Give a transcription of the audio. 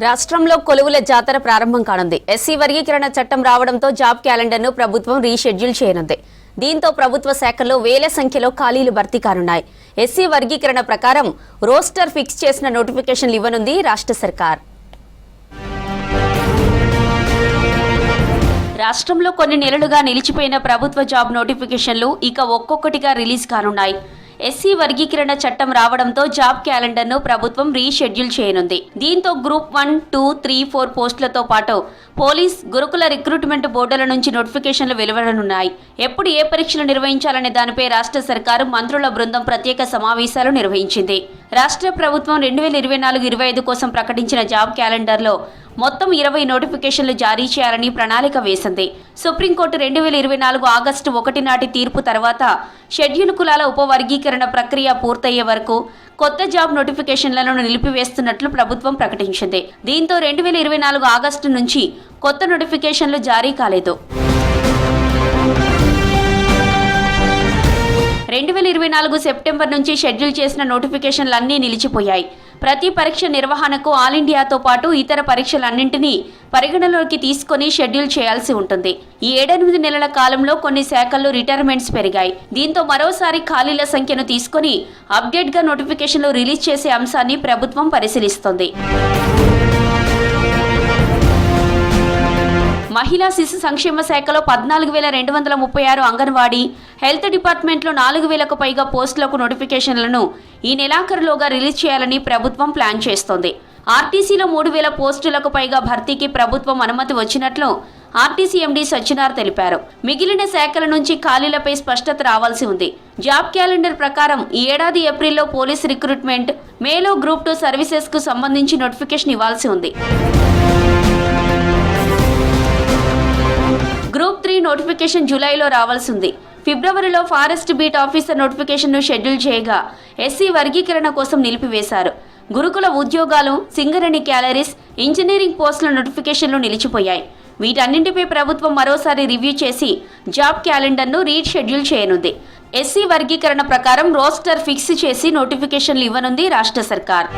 రాష్ట్రంలో కొలువుల జాతర ప్రారంభం కానుంది. ఎస్సీ వర్గీకరణ చట్టం రావడంతో జాబ్ క్యాలెండర్ను ప్రభుత్వం రీషెడ్యూల్ చేయనుంది. దీంతో ప్రభుత్వ శాఖల్లో వేల సంఖ్యలో ఖాళీలు భర్తీ కానున్నాయి. ఎస్సీ వర్గీకరణ ప్రకారం రోస్టర్ ఫిక్స్ చేసిన నోటిఫికేషన్లు ఇవ్వనుంది రాష్ట్ర సర్కార్. రాష్ట్రంలో కొన్ని నెలలుగా నిలిచిపోయిన ప్రభుత్వ జాబ్ నోటిఫికేషన్లు ఇక ఒక్కొక్కటిగా రిలీజ్ కానున్నాయి. ఎస్సీ వర్గీకరణ చట్టం రావడంతో జాబ్ క్యాలెండర్ను ప్రభుత్వం రీషెడ్యూల్ చేయనుంది. దీంతో గ్రూప్ 1, 2, 3, 4 పోస్టులతో పాటు పోలీస్, గురుకుల రిక్రూట్మెంట్ బోర్డుల నుంచి నోటిఫికేషన్లు వెలువడనున్నాయి. ఎప్పుడు ఏ పరీక్షలు నిర్వహించాలనే దానిపై రాష్ట్ర సర్కారు మంత్రుల బృందం ప్రత్యేక సమావేశాలు నిర్వహించింది. రాష్ట్ర ప్రభుత్వం 2024-25 కోసం ప్రకటించిన జాబ్ క్యాలెండర్లో మొత్తం 20 నోటిఫికేషన్లు జారీ చేయాలని ప్రణాళిక వేసింది. సుప్రీంకోర్టు 2024 ఆగస్టు 1 నాటి తీర్పు తర్వాత షెడ్యూల్ కులాల ఉపవర్గీకరణ ప్రక్రియ పూర్తయ్యే వరకు కొత్త జాబ్ నోటిఫికేషన్లను నిలిపివేస్తున్నట్లు ప్రభుత్వం ప్రకటించింది. దీంతో 2024 ఆగస్టు నుంచి కొత్త నోటిఫికేషన్లు జారీ కాలేదు. 2024 సెప్టెంబర్ నుంచి షెడ్యూల్ చేసిన నోటిఫికేషన్లన్నీ నిలిచిపోయాయి. ప్రతి పరీక్ష నిర్వహణకు ఆల్ ఇండియాతో పాటు ఇతర పరీక్షలన్నింటినీ పరిగణలోకి తీసుకుని షెడ్యూల్ చేయాల్సి ఉంటుంది. ఈ 7-8 నెలల కాలంలో కొన్ని శాఖల్లో రిటైర్మెంట్స్ పెరిగాయి. దీంతో మరోసారి ఖాళీల సంఖ్యను తీసుకుని అప్డేట్గా నోటిఫికేషన్లు రిలీజ్ చేసే అంశాన్ని ప్రభుత్వం పరిశీలిస్తోంది. మహిళా శిశు సంక్షేమ శాఖలో 14,236 అంగన్వాడీ, హెల్త్ డిపార్ట్మెంట్లో 4,000కు పైగా పోస్టులకు నోటిఫికేషన్లను ఈ నెలాఖరులోగా రిలీజ్ చేయాలని ప్రభుత్వం ప్లాన్ చేస్తోంది. ఆర్టీసీలో 3,000 పోస్టులకు పైగా భర్తీకి ప్రభుత్వం అనుమతి వచ్చినట్లు ఆర్టీసీ ఎండీ సజ్జనార్ తెలిపారు. మిగిలిన శాఖల నుంచి ఖాళీలపై స్పష్టత రావాల్సి ఉంది. జాబ్ క్యాలెండర్ ప్రకారం ఈ ఏడాది ఏప్రిల్లో పోలీస్ రిక్రూట్మెంట్, మేలో గ్రూప్ 2 సర్వీసెస్కు సంబంధించి నోటిఫికేషన్ ఇవ్వాల్సి ఉంది. గ్రూప్ 3 నోటిఫికేషన్ జూలైలో రావాల్సింది. ఫిబ్రవరిలో ఫారెస్ట్ బీట్ ఆఫీసర్ నోటిఫికేషన్ను షెడ్యూల్ చేయగా ఎస్సీ వర్గీకరణ కోసం నిలిపివేశారు. గురుకుల ఉద్యోగాలు, సింగరేణి క్యాలరీస్, ఇంజనీరింగ్ పోస్టుల నోటిఫికేషన్లు నిలిచిపోయాయి. వీటన్నింటిపై ప్రభుత్వం మరోసారి రివ్యూ చేసి జాబ్ క్యాలెండర్ను రీషెడ్యూల్ చేయనుంది. ఎస్సీ వర్గీకరణ ప్రకారం రోస్టర్ ఫిక్స్ చేసి నోటిఫికేషన్లు ఇవ్వనుంది రాష్ట్ర సర్కార్.